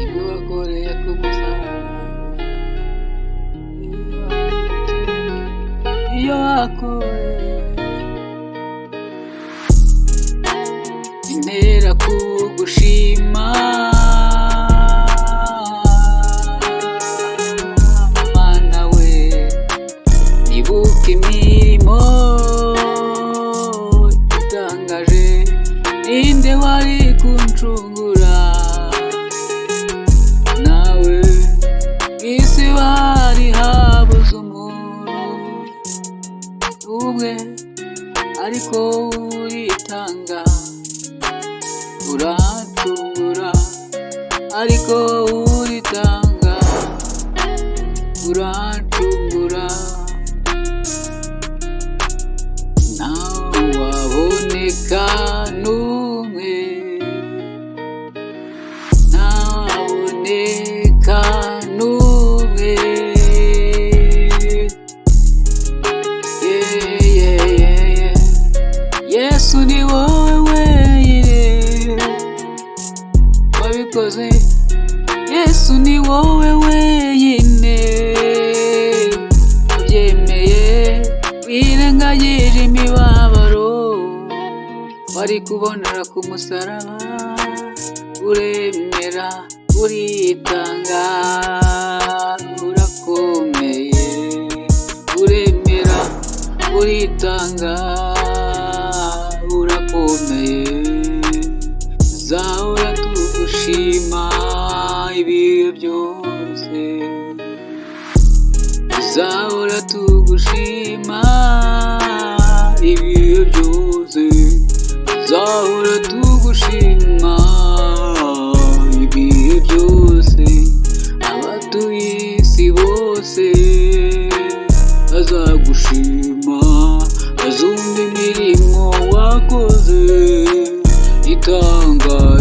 ibyo wakoreye ku musaraba, iyo wakoreye intera kugushima Mana we, ibuka imirimo itangaje, ninde wari kuncungura? Nawe isi bari habuze umuntu umwe, ariko uritanga uracungura, ariko uritanga uracungura. Nawe waboneka n'umwe, ntaboneka n'umwe. Yesu ni wowe wenyine wabikoze, Yesu ni wowe wenyine wabyemeye, wirengagije imibabaro wari kubonera ku musaraba, uremera uritanga urakomeye, uremera uritanga urakomeye. Zahora tugushima ibihe byose, zahora tugushima ibihe byose, zahora tugushima ibihe byose. Abatuye isi bose bazagushima, bazumva imirimo wakoze itangaje.